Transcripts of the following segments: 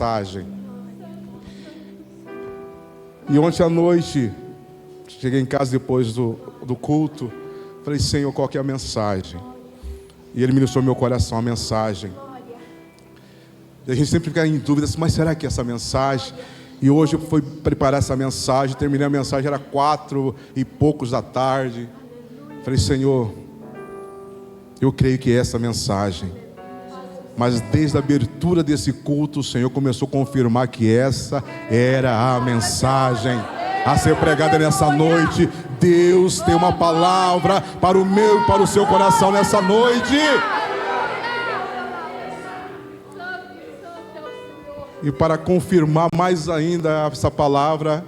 mensagem. E ontem à noite, cheguei em casa depois do culto, falei: Senhor, qual que é a mensagem? E Ele ministrou no meu coração a mensagem. E a gente sempre fica em dúvida, mas será que é essa mensagem? E hoje eu fui preparar essa mensagem, terminei a mensagem, era 4 e poucos da tarde. Falei: Senhor, eu creio que é essa mensagem. Mas desde a abertura desse culto, o Senhor começou a confirmar que essa era a mensagem a ser pregada nessa noite. Deus tem uma palavra para o meu e para o seu coração nessa noite. E para confirmar mais ainda essa palavra,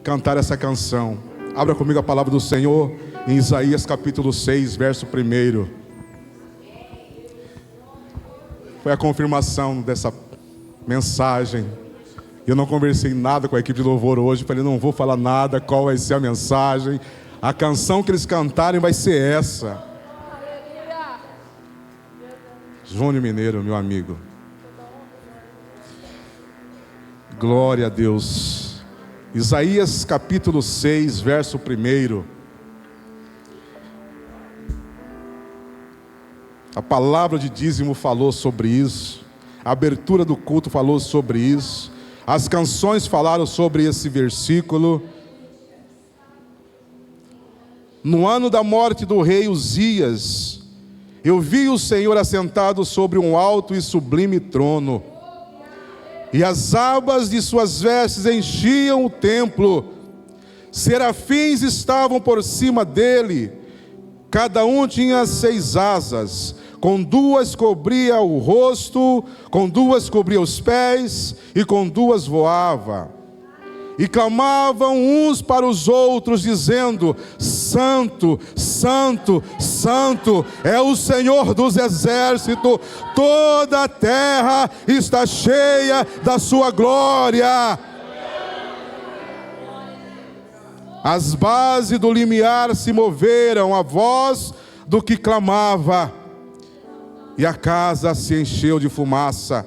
cantar essa canção. Abra comigo a palavra do Senhor em Isaías capítulo 6, verso 1. Foi a confirmação dessa mensagem. Eu não conversei nada com a equipe de louvor hoje. Falei: não vou falar nada, qual vai ser a mensagem. A canção que eles cantarem vai ser essa. Júnior Mineiro, meu amigo. Glória a Deus. Isaías capítulo 6, verso 1. A palavra de dízimo falou sobre isso. A abertura do culto falou sobre isso. As canções falaram sobre esse versículo. No ano da morte do rei Uzias, eu vi o Senhor assentado sobre um alto e sublime trono, e as abas de suas vestes enchiam o templo. Serafins estavam por cima dele, cada um tinha 6 asas, com 2 cobria o rosto, com 2 cobria os pés, e com 2 voava. E clamavam uns para os outros, dizendo: Santo, Santo, Santo é o Senhor dos exércitos, toda a terra está cheia da sua glória. As bases do limiar se moveram à voz do que clamava, e a casa se encheu de fumaça.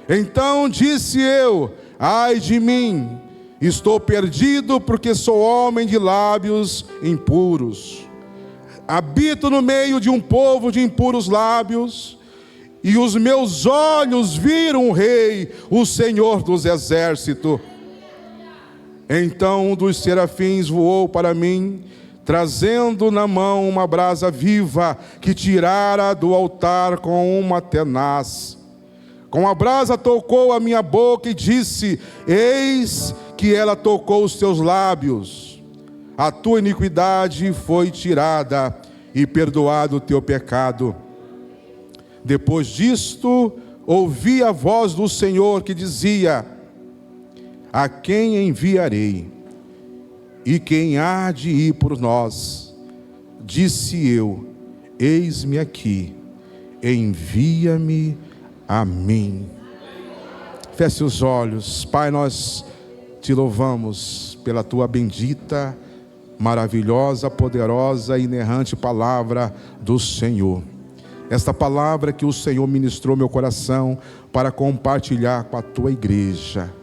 Então disse eu: ai de mim, estou perdido, porque sou homem de lábios impuros. Habito no meio de um povo de impuros lábios, e os meus olhos viram o Rei, o Senhor dos exércitos. Então um dos serafins voou para mim, trazendo na mão uma brasa viva, que tirara do altar com uma tenaz. Com a brasa tocou a minha boca e disse: eis que ela tocou os teus lábios. A tua iniquidade foi tirada e perdoado o teu pecado. Depois disto, ouvi a voz do Senhor que dizia: a quem enviarei? E quem há de ir por nós? Disse eu: eis-me aqui, envia-me a mim. Feche os olhos. Pai, nós te louvamos pela tua bendita, maravilhosa, poderosa e inerrante palavra do Senhor. Esta palavra que o Senhor ministrou meu coração para compartilhar com a tua igreja.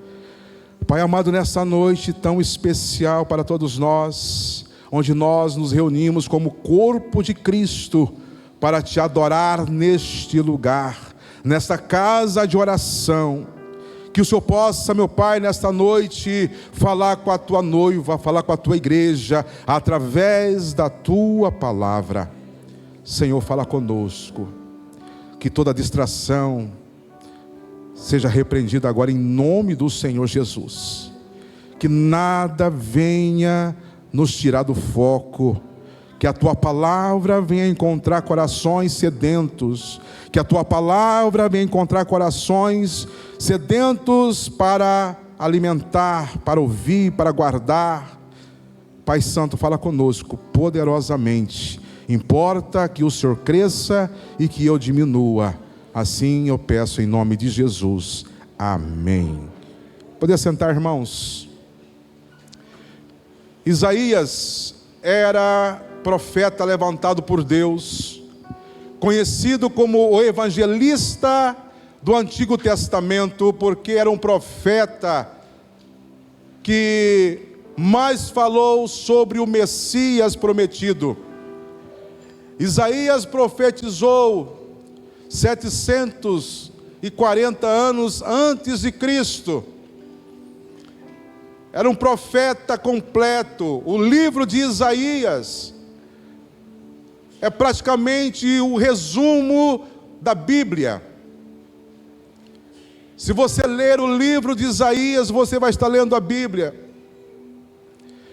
Pai amado, nessa noite tão especial para todos nós, onde nós nos reunimos como corpo de Cristo para te adorar neste lugar, nesta casa de oração, que o Senhor possa, meu Pai, nesta noite, falar com a tua noiva, falar com a tua igreja, através da tua palavra. Senhor, fala conosco, que toda distração seja repreendida agora em nome do Senhor Jesus. Que nada venha nos tirar do foco. Que a tua palavra venha encontrar corações sedentos. Que a tua palavra venha encontrar corações sedentos para alimentar, para ouvir, para guardar. Pai Santo, fala conosco poderosamente. Importa que o Senhor cresça e que eu diminua. Assim eu peço em nome de Jesus. Amém. Poder sentar, irmãos. Isaías era profeta levantado por Deus, conhecido como o evangelista do Antigo Testamento, porque era um profeta que mais falou sobre o Messias prometido. Isaías profetizou 740 anos antes de Cristo. Era um profeta completo. O livro de Isaías é praticamente o resumo da Bíblia. Se você ler o livro de Isaías, você vai estar lendo a Bíblia.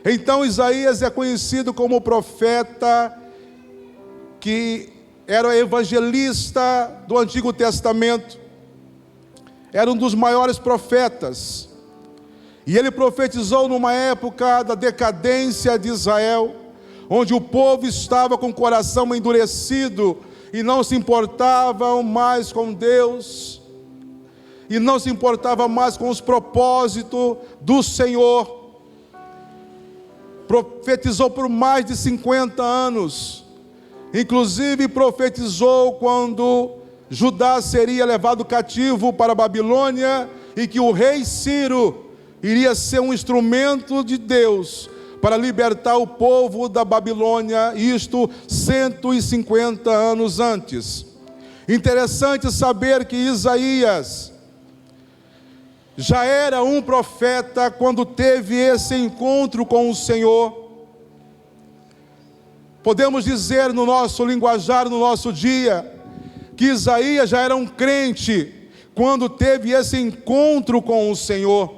Então Isaías é conhecido como o profeta que era evangelista do Antigo Testamento. Era um dos maiores profetas. E ele profetizou numa época da decadência de Israel, onde o povo estava com o coração endurecido e não se importava mais com Deus, e não se importava mais com os propósitos do Senhor. Profetizou por mais de 50 anos. Inclusive profetizou quando Judá seria levado cativo para a Babilônia e que o rei Ciro iria ser um instrumento de Deus para libertar o povo da Babilônia, isto 150 anos antes. Interessante saber que Isaías já era um profeta quando teve esse encontro com o Senhor. Podemos dizer no nosso linguajar, no nosso dia, que Isaías já era um crente quando teve esse encontro com o Senhor.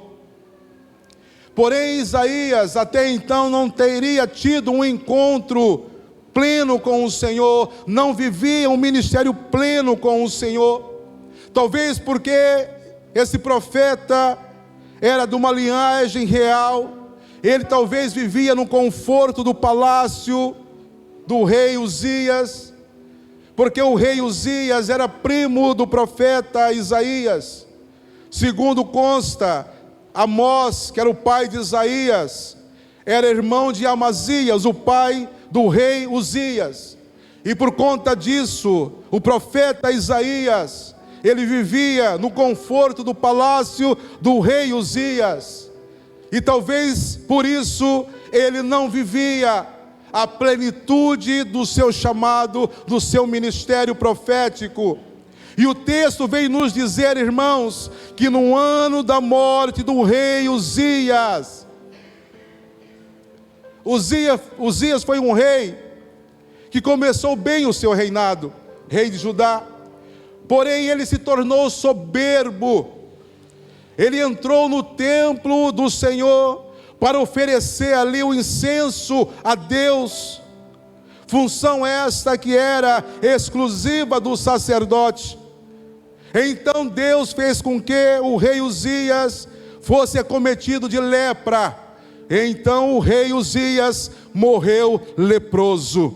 Porém, Isaías até então não teria tido um encontro pleno com o Senhor, não vivia um ministério pleno com o Senhor. Talvez porque esse profeta era de uma linhagem real, ele talvez vivia no conforto do palácio do rei Uzias, porque o rei Uzias era primo do profeta Isaías. Segundo consta, Amós, que era o pai de Isaías, era irmão de Amazias, o pai do rei Uzias. E por conta disso, o profeta Isaías, ele vivia no conforto do palácio do rei Uzias. E talvez por isso ele não vivia a plenitude do seu chamado, do seu ministério profético. E o texto vem nos dizer, irmãos, que no ano da morte do rei Uzias, Uzias foi um rei que começou bem o seu reinado, rei de Judá, porém ele se tornou soberbo. Ele entrou no templo do Senhor para oferecer ali o incenso a Deus, função esta que era exclusiva do sacerdote. Então Deus fez com que o rei Uzias fosse acometido de lepra. Então o rei Uzias morreu leproso.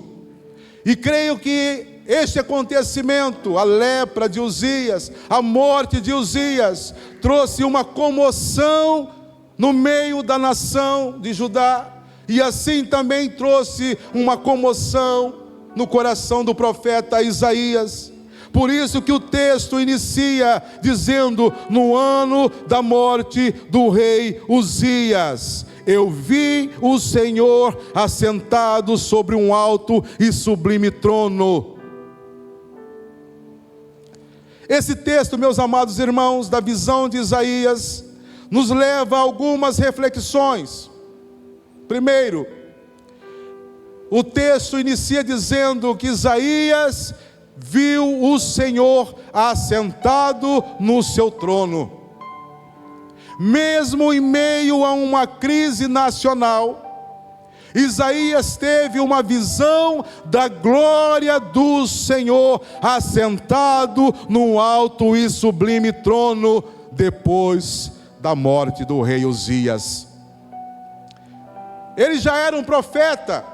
E creio que este acontecimento, a lepra de Uzias, a morte de Uzias, trouxe uma comoção no meio da nação de Judá, e assim também trouxe uma comoção no coração do profeta Isaías. Por isso que o texto inicia dizendo: no ano da morte do rei Uzias, eu vi o Senhor assentado sobre um alto e sublime trono. Esse texto, meus amados irmãos, da visão de Isaías, nos leva a algumas reflexões. Primeiro, o texto inicia dizendo que Isaías viu o Senhor assentado no seu trono. Mesmo em meio a uma crise nacional, Isaías teve uma visão da glória do Senhor assentado no alto e sublime trono depois da morte do rei Uzias. Ele já era um profeta,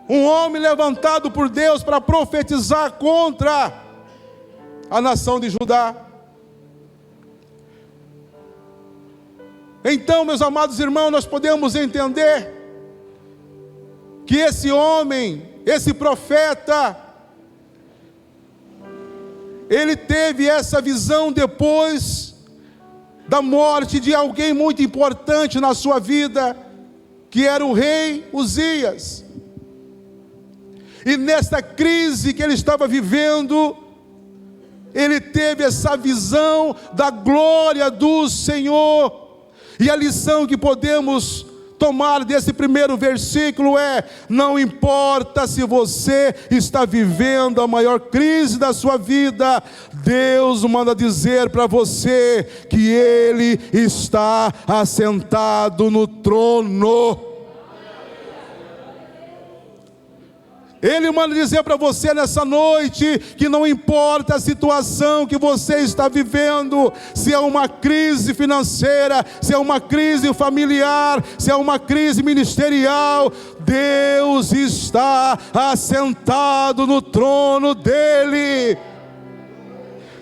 um homem levantado por Deus para profetizar contra a nação de Judá. Então, meus amados irmãos, nós podemos entender que esse homem, esse profeta, ele teve essa visão depois da morte de alguém muito importante na sua vida, que era o rei Uzias. E nesta crise que ele estava vivendo, ele teve essa visão da glória do Senhor. E a lição que podemos tomar desse primeiro versículo é: não importa se você está vivendo a maior crise da sua vida, Deus manda dizer para você que Ele está assentado no trono. Ele manda dizer para você nessa noite que não importa a situação que você está vivendo, se é uma crise financeira, se é uma crise familiar, se é uma crise ministerial, Deus está assentado no trono dele.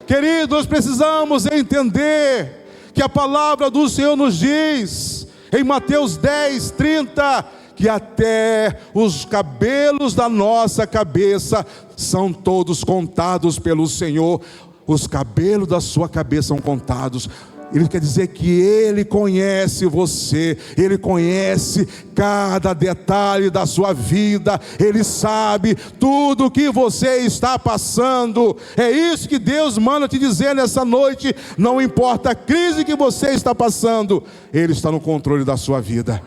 Queridos, precisamos entender que a palavra do Senhor nos diz, em Mateus 10, 30, que até os cabelos da nossa cabeça são todos contados pelo Senhor. Os cabelos da sua cabeça são contados. Ele quer dizer que Ele conhece você, Ele conhece cada detalhe da sua vida, Ele sabe tudo o que você está passando. É isso que Deus manda te dizer nessa noite. Não importa a crise que você está passando, Ele está no controle da sua vida.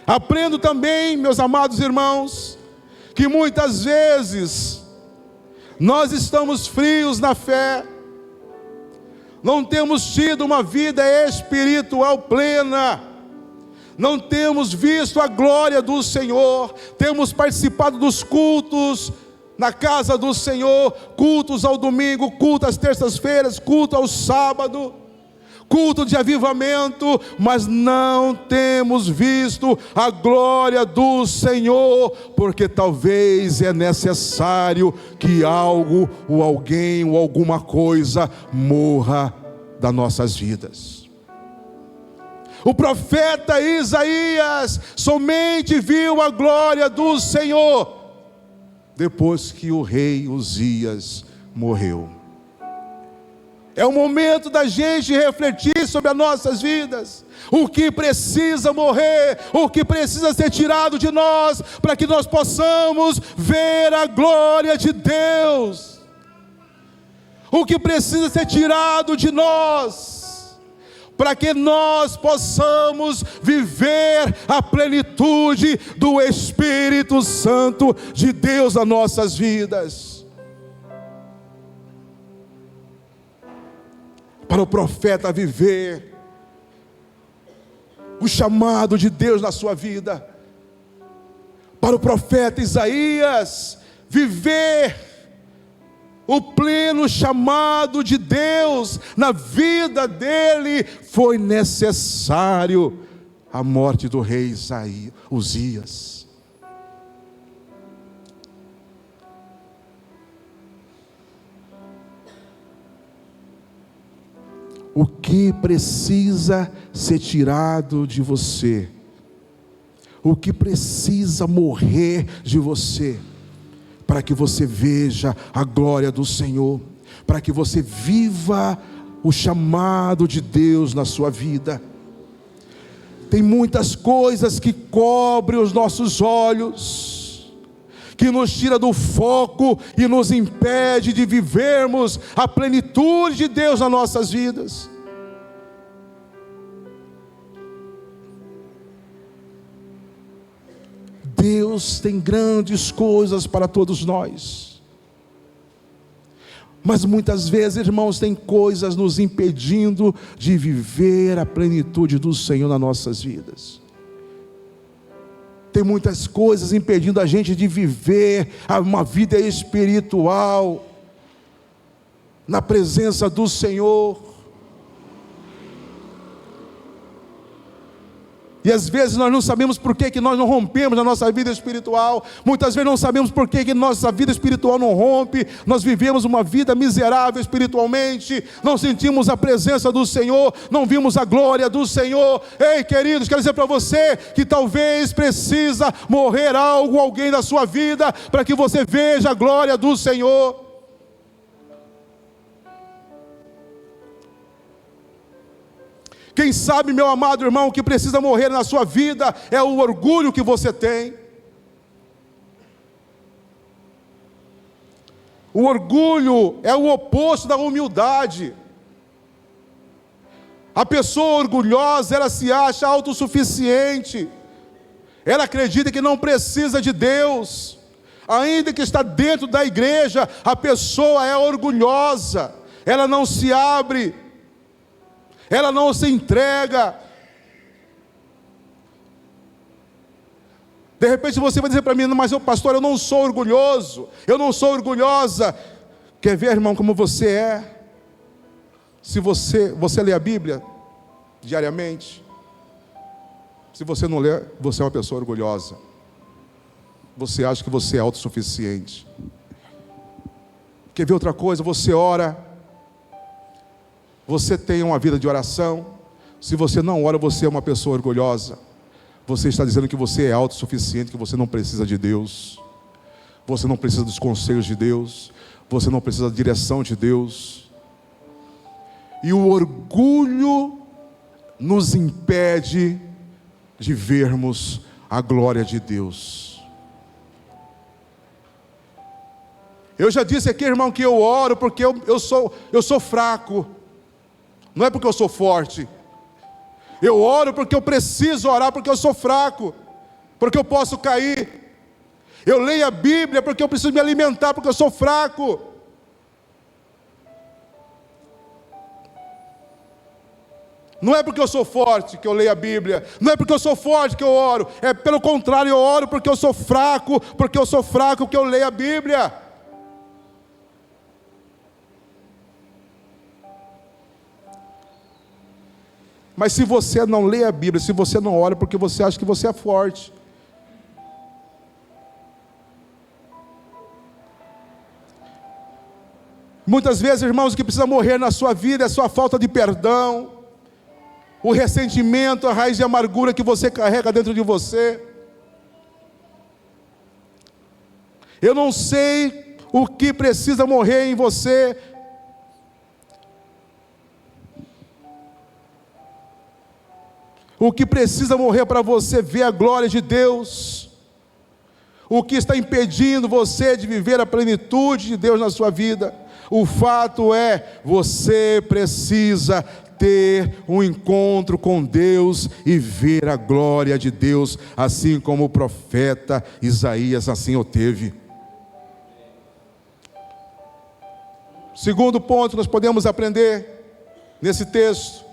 Aprendo também, meus amados irmãos, que muitas vezes nós estamos frios na fé, não temos tido uma vida espiritual plena, não temos visto a glória do Senhor, temos participado dos cultos na casa do Senhor, cultos ao domingo, culto às terças-feiras, culto ao sábado, culto de avivamento, mas não temos visto a glória do Senhor, porque talvez é necessário que algo, ou alguém, ou alguma coisa morra das nossas vidas. O profeta Isaías somente viu a glória do Senhor depois que o rei Uzias morreu. É o momento da gente refletir sobre as nossas vidas. O que precisa morrer, o que precisa ser tirado de nós, para que nós possamos ver a glória de Deus. O que precisa ser tirado de nós, para que nós possamos viver a plenitude do Espírito Santo de Deus nas nossas vidas. Para o profeta viver o chamado de Deus na sua vida, para o profeta Isaías viver o pleno chamado de Deus na vida dele, foi necessário a morte do rei Uzias. O que precisa ser tirado de você? O que precisa morrer de você? Para que você veja a glória do Senhor, para que você viva o chamado de Deus na sua vida. Tem muitas coisas que cobrem os nossos olhos, que nos tira do foco e nos impede de vivermos a plenitude de Deus nas nossas vidas. Deus tem grandes coisas para todos nós, mas muitas vezes, irmãos, tem coisas nos impedindo de viver a plenitude do Senhor nas nossas vidas. Tem muitas coisas impedindo a gente de viver uma vida espiritual na presença do Senhor. E às vezes nós não sabemos por que nós não rompemos na nossa vida espiritual. Muitas vezes não sabemos por que nossa vida espiritual não rompe. Nós vivemos uma vida miserável espiritualmente. Não sentimos a presença do Senhor. Não vimos a glória do Senhor. Ei, queridos, quero dizer para você que talvez precisa morrer alguém da sua vida para que você veja a glória do Senhor. Quem sabe, meu amado irmão, o que precisa morrer na sua vida é o orgulho que você tem. O orgulho é o oposto da humildade. A pessoa orgulhosa, ela se acha autossuficiente. Ela acredita que não precisa de Deus. Ainda que está dentro da igreja, a pessoa é orgulhosa. Ela não se abre. Ela não se entrega. De repente você vai dizer para mim, mas pastor, eu não sou orgulhoso, eu não sou orgulhosa. Quer ver, irmão, como você é? Se você lê a Bíblia diariamente, se você não lê, você é uma pessoa orgulhosa. Você acha que você é autossuficiente. Quer ver outra coisa? Você ora. Você tem uma vida de oração. Se você não ora, você é uma pessoa orgulhosa. Você está dizendo que você é autossuficiente, que você não precisa de Deus. Você não precisa dos conselhos de Deus. Você não precisa da direção de Deus. E o orgulho nos impede de vermos a glória de Deus. Eu já disse aqui, irmão, que eu oro porque eu sou fraco. Não é porque eu sou forte. Eu oro porque eu preciso orar, porque eu sou fraco, porque eu posso cair. Eu leio a Bíblia porque eu preciso me alimentar, porque eu sou fraco. Não é porque eu sou forte que eu leio a Bíblia. Não é porque eu sou forte que eu oro. É pelo contrário, eu oro porque eu sou fraco. Porque eu sou fraco que eu leio a Bíblia. Mas se você não lê a Bíblia, se você não ora, porque você acha que você é forte. Muitas vezes, irmãos, o que precisa morrer na sua vida é a sua falta de perdão, o ressentimento, a raiz de amargura que você carrega dentro de você. Eu não sei o que precisa morrer em você. O que precisa morrer para você ver a glória de Deus? O que está impedindo você de viver a plenitude de Deus na sua vida? O fato é, você precisa ter um encontro com Deus e ver a glória de Deus, assim como o profeta Isaías assim o teve. Segundo ponto que nós podemos aprender nesse texto: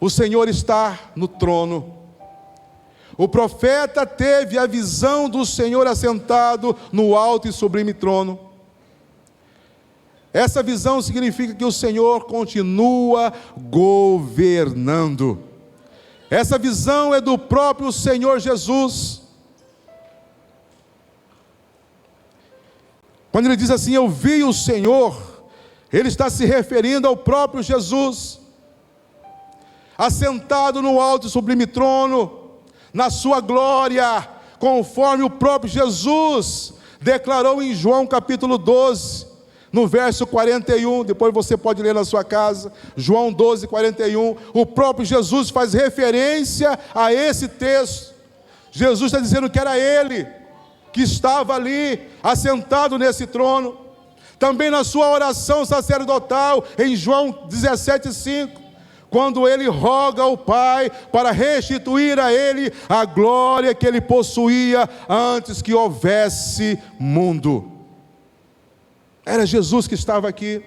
o Senhor está no trono. O profeta teve a visão do Senhor assentado no alto e sublime trono. Essa visão significa que o Senhor continua governando. Essa visão é do próprio Senhor Jesus. Quando ele diz assim, eu vi o Senhor, ele está se referindo ao próprio Jesus, assentado no alto e sublime trono, na sua glória, conforme o próprio Jesus declarou em João capítulo 12, no verso 41, depois você pode ler na sua casa, João 12, 41, o próprio Jesus faz referência a esse texto. Jesus está dizendo que era Ele que estava ali, assentado nesse trono. Também na sua oração sacerdotal, em João 17, 5, quando ele roga ao Pai para restituir a ele a glória que ele possuía antes que houvesse mundo. Era Jesus que estava aqui.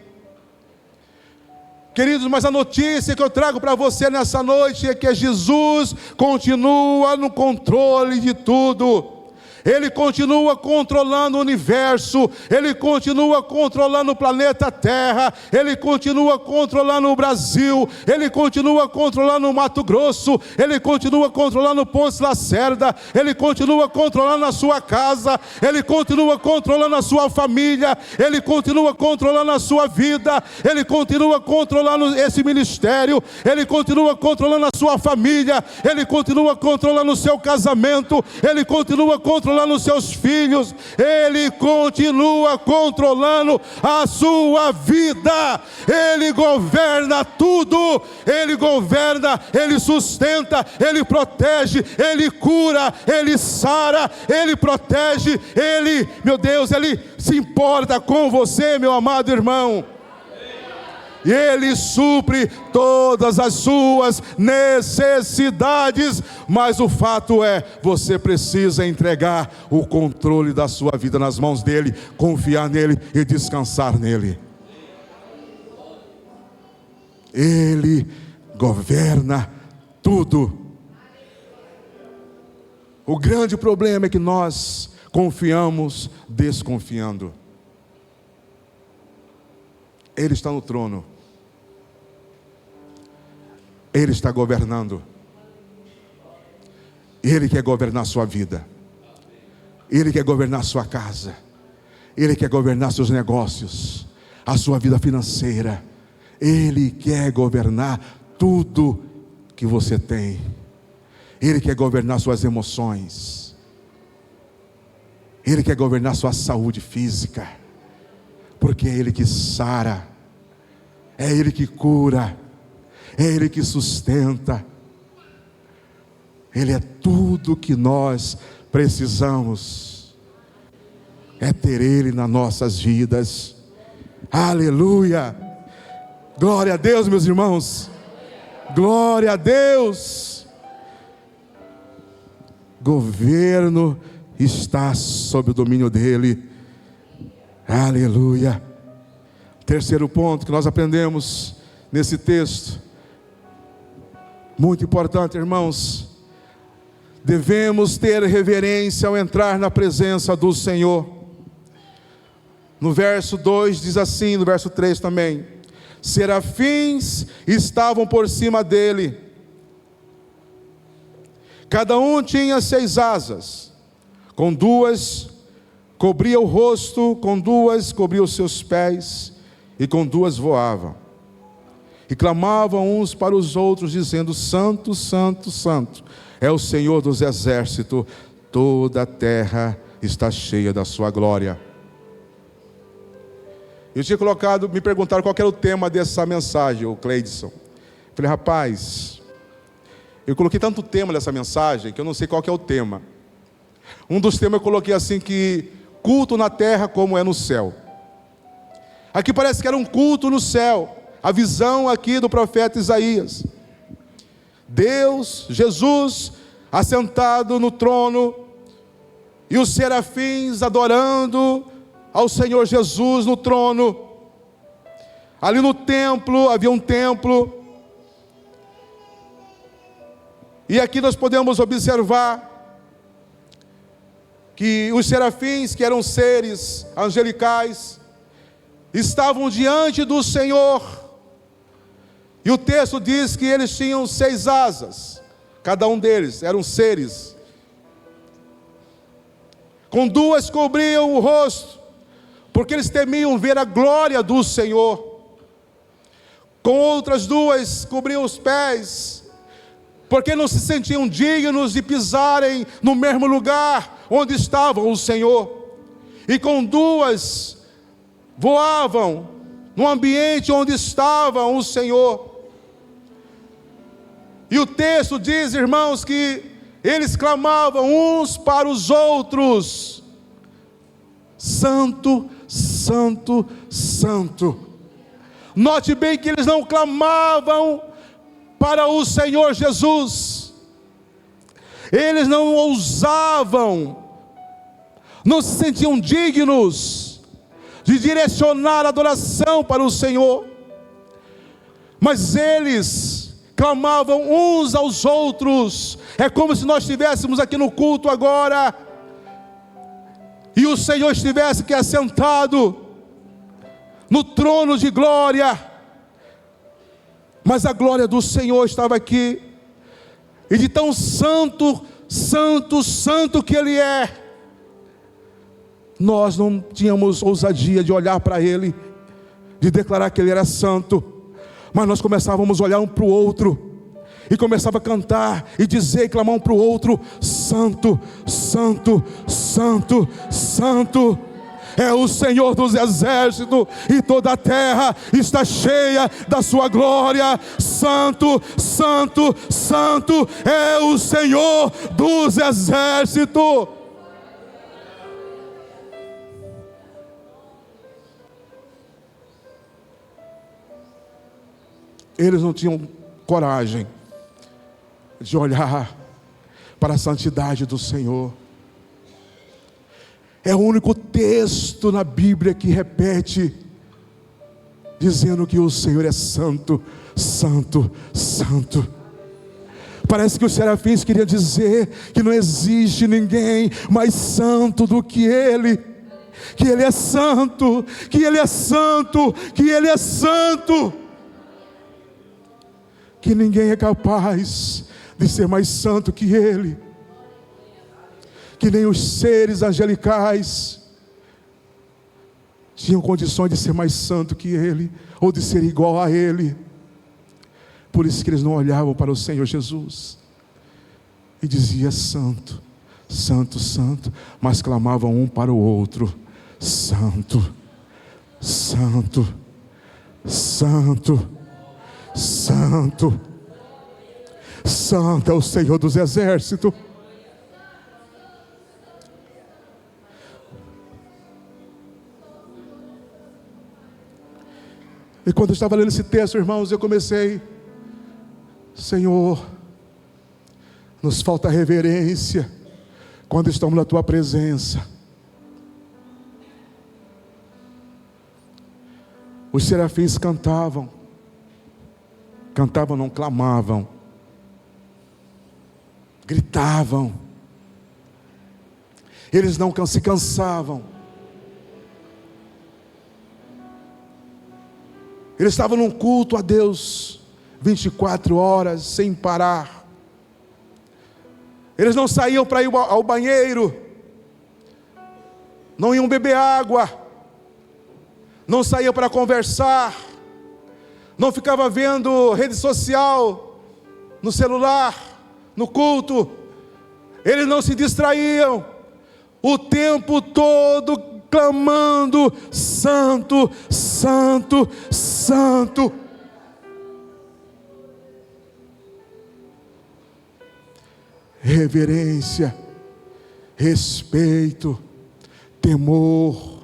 Queridos, mas a notícia que eu trago para você nessa noite é que Jesus continua no controle de tudo. Ele continua controlando o universo, Ele continua controlando o planeta Terra, Ele continua controlando o Brasil, Ele continua controlando o Mato Grosso, Ele continua controlando Ponce Lacerda, Ele continua controlando a sua casa, Ele continua controlando a sua família, Ele continua controlando a sua vida, Ele continua controlando esse ministério, Ele continua controlando a sua família, Ele continua controlando o seu casamento, Ele continua controlando os seus filhos, Ele continua controlando a sua vida, Ele governa tudo, Ele governa, Ele sustenta, Ele protege, Ele cura, Ele sara, Ele protege, Ele, meu Deus, Ele se importa com você, meu amado irmão. E Ele supre todas as suas necessidades, mas o fato é, você precisa entregar o controle da sua vida nas mãos dEle, confiar nele e descansar nele. Ele governa tudo. O grande problema é que nós confiamos desconfiando. Ele está no trono, Ele está governando, Ele quer governar a sua vida, Ele quer governar a sua casa, Ele quer governar seus negócios, a sua vida financeira, Ele quer governar tudo que você tem, Ele quer governar suas emoções, Ele quer governar sua saúde física, porque é Ele que sara, é Ele que cura, é Ele que sustenta, Ele é tudo que nós precisamos, é ter Ele nas nossas vidas. Aleluia, glória a Deus, meus irmãos, glória a Deus. Governo está sob o domínio dEle. Aleluia. Terceiro ponto que nós aprendemos nesse texto, muito importante, irmãos, devemos ter reverência ao entrar na presença do Senhor. No verso 2 diz assim, no verso 3 também: serafins estavam por cima dele, cada um tinha 6 asas, com 2 cobria o rosto, com 2 cobria os seus pés, e com 2 voavam. E clamavam uns para os outros, dizendo: Santo, Santo, Santo, é o Senhor dos exércitos, toda a terra está cheia da sua glória. Eu tinha colocado, me perguntaram qual era o tema dessa mensagem, o Cleidson. Falei: rapaz, eu coloquei tanto tema nessa mensagem que eu não sei qual que é o tema. Um dos temas eu coloquei assim, que culto na terra como é no céu. Aqui parece que era um culto no céu, a visão aqui do profeta Isaías. Deus, Jesus, assentado no trono, e os serafins adorando ao Senhor Jesus no trono. Ali no templo, havia um templo, e aqui nós podemos observar que os serafins, que eram seres angelicais, estavam diante do Senhor, e o texto diz que eles tinham 6 asas, cada um deles eram seres, com 2 cobriam o rosto, porque eles temiam ver a glória do Senhor, com outras 2 cobriam os pés, porque não se sentiam dignos de pisarem no mesmo lugar onde estava o Senhor, e com 2 voavam no ambiente onde estava o Senhor. E o texto diz, irmãos, que eles clamavam uns para os outros: Santo, Santo, Santo. Note bem que eles não clamavam para o Senhor Jesus, eles não ousavam, não se sentiam dignos de direcionar a adoração para o Senhor, mas eles clamavam uns aos outros. É como se nós estivéssemos aqui no culto agora, e o Senhor estivesse aqui assentado no trono de glória, mas a glória do Senhor estava aqui, e de tão santo, santo, santo que Ele é, nós não tínhamos ousadia de olhar para Ele, de declarar que Ele era santo, mas nós começávamos a olhar um para o outro, e começava a cantar, e dizer, e clamar um para o outro: santo, santo, santo, santo, é o Senhor dos exércitos, e toda a terra está cheia da sua glória. Santo, santo, santo, é o Senhor dos exércitos. Eles não tinham coragem de olhar para a santidade do Senhor. É o único texto na Bíblia que repete, dizendo que o Senhor é santo, santo, santo. Parece que os serafins queriam dizer que não existe ninguém mais santo do que Ele, que Ele é santo, que Ele é santo, que Ele é santo, que ninguém é capaz de ser mais santo que Ele, que nem os seres angelicais tinham condições de ser mais santo que Ele, ou de ser igual a Ele. Por isso que eles não olhavam para o Senhor Jesus e diziam: santo, santo, santo, mas clamavam um para o outro: santo, santo, santo, santo, santo é o Senhor dos exércitos. E quando eu estava lendo esse texto, irmãos, eu comecei: Senhor, nos falta reverência quando estamos na Tua presença. Os serafins cantavam, não clamavam, gritavam, eles não se cansavam, eles estavam num culto a Deus 24 horas sem parar. Eles não saíam para ir ao banheiro, não iam beber água, não saíam para conversar, não ficava vendo rede social no celular, no culto. Eles não se distraíam, o tempo todo clamando: santo, santo, santo. Reverência, respeito, temor.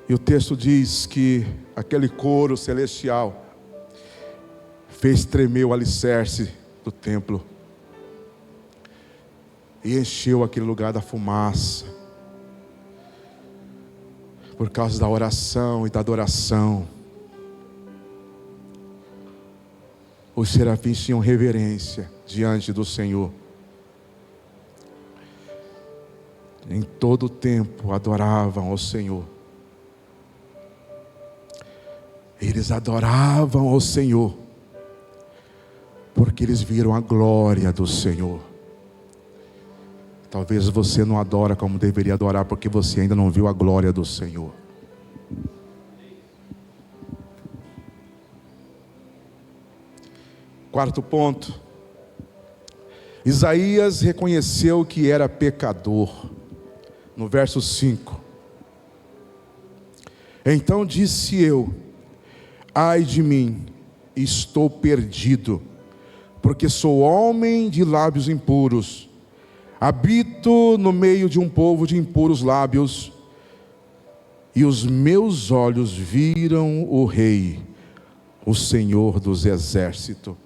E o texto diz que aquele coro celestial fez tremer o alicerce do templo e encheu aquele lugar da fumaça, por causa da oração e da adoração. Os serafins tinham reverência diante do Senhor. Em todo o tempo adoravam ao Senhor. Eles adoravam ao Senhor, porque eles viram a glória do Senhor. Talvez você não adora como deveria adorar, porque você ainda não viu a glória do Senhor. Quarto ponto: Isaías reconheceu que era pecador. No verso 5: então disse eu: ai de mim, estou perdido, porque sou homem de lábios impuros, habito no meio de um povo de impuros lábios, e os meus olhos viram o Rei, o Senhor dos exércitos.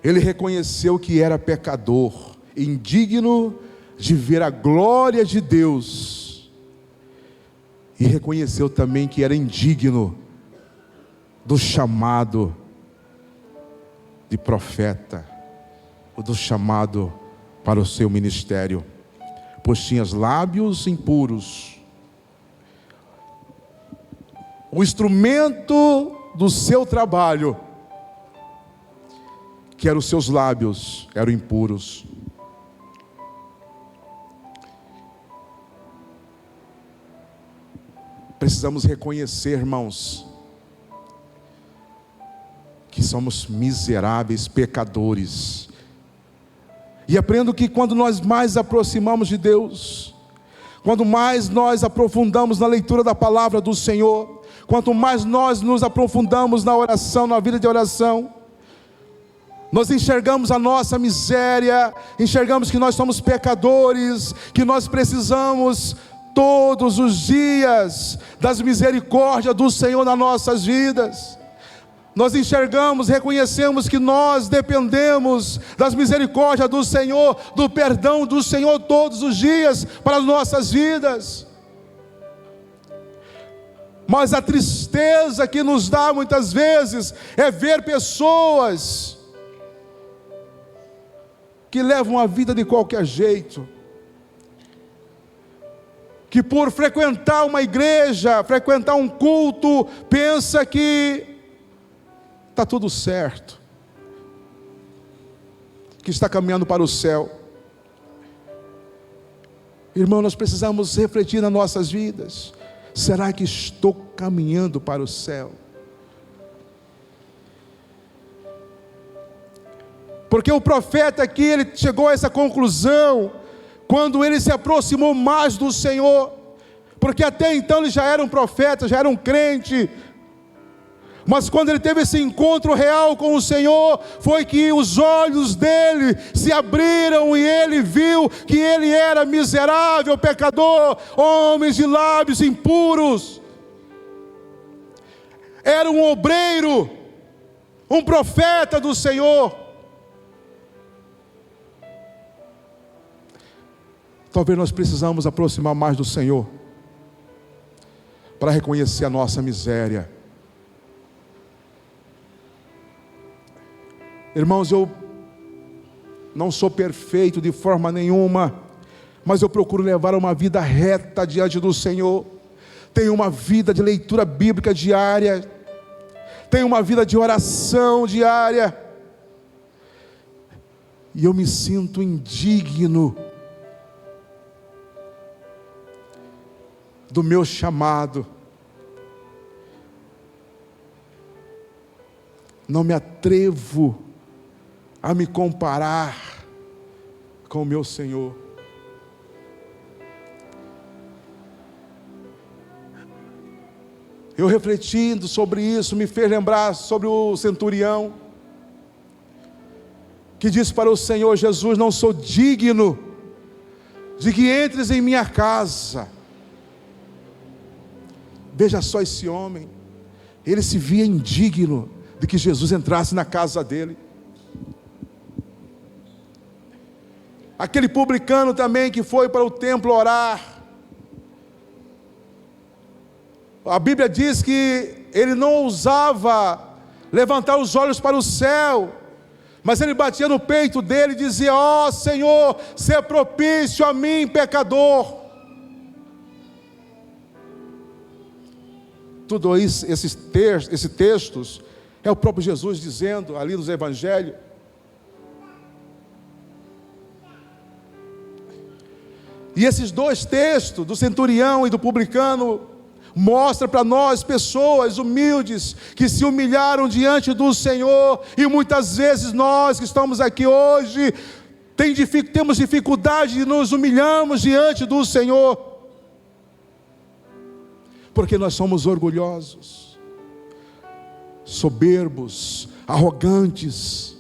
Ele reconheceu que era pecador, indigno de ver a glória de Deus, e reconheceu também que era indigno do chamado de profeta, ou do chamado para o seu ministério, pois tinha os lábios impuros. O instrumento do seu trabalho, que eram os seus lábios, eram impuros. Precisamos reconhecer, irmãos, que somos miseráveis pecadores. E aprendo que quando nós mais aproximamos de Deus, quando mais nós aprofundamos na leitura da palavra do Senhor, quanto mais nós nos aprofundamos na oração, na vida de oração, nós enxergamos a nossa miséria, enxergamos que nós somos pecadores, que nós precisamos todos os dias das misericórdias do Senhor nas nossas vidas. Nós enxergamos, reconhecemos que nós dependemos das misericórdias do Senhor, do perdão do Senhor todos os dias para as nossas vidas. Mas a tristeza que nos dá muitas vezes é ver pessoas que levam a vida de qualquer jeito, que por frequentar uma igreja, frequentar um culto, pensa que está tudo certo, que está caminhando para o céu. Irmão, nós precisamos refletir nas nossas vidas. Será que estou caminhando para o céu? Porque o profeta aqui, ele chegou a essa conclusão quando ele se aproximou mais do Senhor, porque até então ele já era um profeta, já era um crente, mas quando ele teve esse encontro real com o Senhor, foi que os olhos dele se abriram e ele viu que ele era miserável, pecador, homem de lábios impuros. Era um obreiro, um profeta do Senhor. Talvez nós precisamos aproximar mais do Senhor para reconhecer a nossa miséria. Irmãos, eu não sou perfeito de forma nenhuma, mas eu procuro levar uma vida reta diante do Senhor. Tenho uma vida de leitura bíblica diária, tenho uma vida de oração diária, e eu me sinto indigno do meu chamado. Não me atrevo a me comparar com o meu Senhor. Eu refletindo sobre isso, me fez lembrar sobre o centurião, que disse para o Senhor Jesus: não sou digno de que entres em minha casa. Veja só esse homem, ele se via indigno de que Jesus entrasse na casa dele. Aquele publicano também que foi para o templo orar, a Bíblia diz que ele não ousava levantar os olhos para o céu, mas ele batia no peito dele e dizia: ó Senhor, seja propício a mim, pecador. Tudo isso, esses textos, é o próprio Jesus dizendo ali nos evangelhos. E esses dois textos, do centurião e do publicano, mostram para nós pessoas humildes, que se humilharam diante do Senhor. E muitas vezes nós que estamos aqui hoje, temos dificuldade de nos humilharmos diante do Senhor, porque nós somos orgulhosos, soberbos, arrogantes,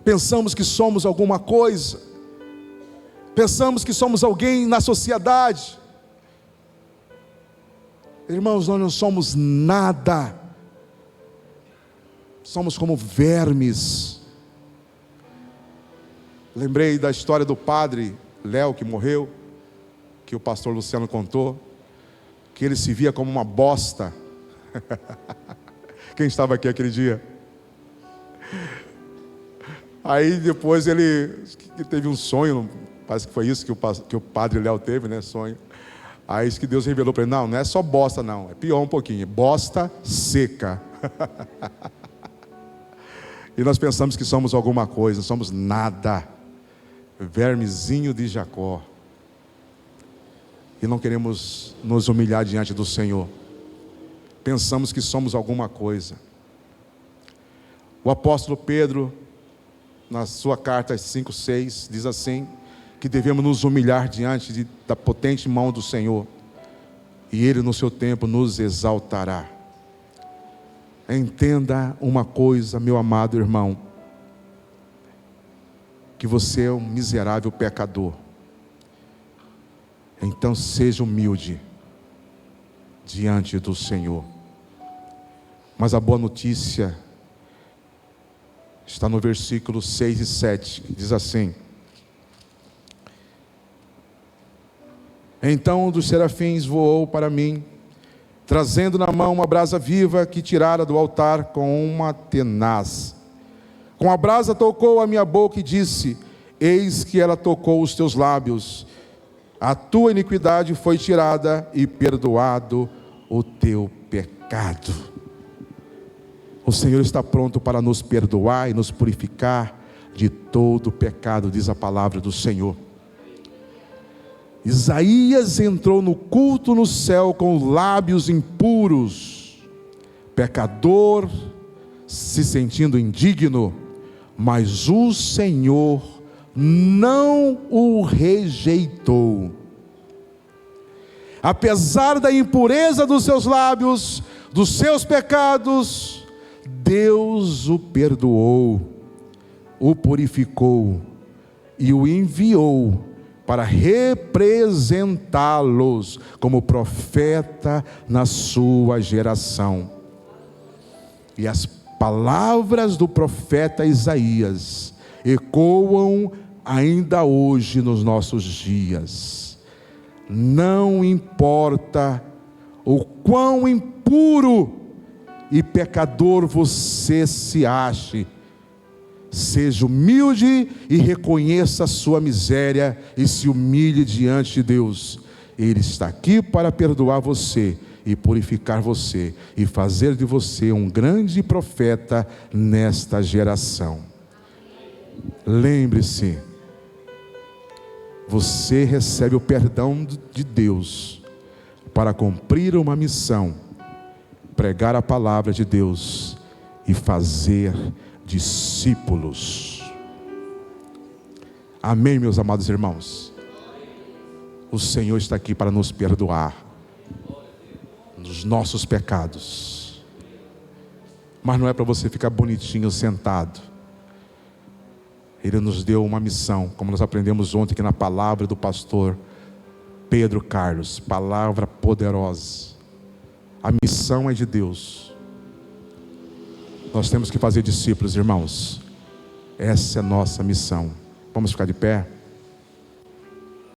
pensamos que somos alguma coisa, pensamos que somos alguém na sociedade. Irmãos, nós não somos nada, somos como vermes. Lembrei da história do padre Léo que morreu, que o pastor Luciano contou, que ele se via como uma bosta. Quem estava aqui aquele dia? Aí depois ele teve um sonho, parece que foi isso que o padre Léo teve, né? Sonho. Aí isso que Deus revelou para ele: não é só bosta não, é pior um pouquinho, bosta seca. E nós pensamos que somos alguma coisa, somos nada, vermezinho de Jacó. E não queremos nos humilhar diante do Senhor. Pensamos que somos alguma coisa. O apóstolo Pedro, na sua carta 5:6, diz assim, que devemos nos humilhar diante da potente mão do Senhor, e Ele no seu tempo nos exaltará. Entenda uma coisa, meu amado irmão, que você é um miserável pecador. Então seja humilde diante do Senhor. Mas a boa notícia está no versículo 6 e 7, que diz assim: então um dos serafins voou para mim, trazendo na mão uma brasa viva que tirara do altar com uma tenaz. Com a brasa tocou a minha boca e disse: eis que ela tocou os teus lábios, a tua iniquidade foi tirada e perdoado o teu pecado. O Senhor está pronto para nos perdoar e nos purificar de todo pecado, diz a palavra do Senhor. Isaías entrou no culto no céu com lábios impuros, pecador, se sentindo indigno, mas o Senhor não o rejeitou. Apesar da impureza dos seus lábios, dos seus pecados, Deus o perdoou, o purificou e o enviou para representá-los como profeta na sua geração. E as palavras do profeta Isaías ecoam ainda hoje nos nossos dias. Não importa o quão impuro e pecador você se ache, seja humilde e reconheça a sua miséria e se humilhe diante de Deus. Ele está aqui para perdoar você e purificar você e fazer de você um grande profeta nesta geração. Lembre-se, você recebe o perdão de Deus para cumprir uma missão: pregar a palavra de Deus e fazer discípulos. Amém, meus amados irmãos? O Senhor está aqui para nos perdoar dos nossos pecados, mas não é para você ficar bonitinho sentado. Ele nos deu uma missão, como nós aprendemos ontem aqui na palavra do pastor Pedro Carlos, palavra poderosa. A missão é de Deus. Nós temos que fazer discípulos, irmãos. Essa é a nossa missão. Vamos ficar de pé?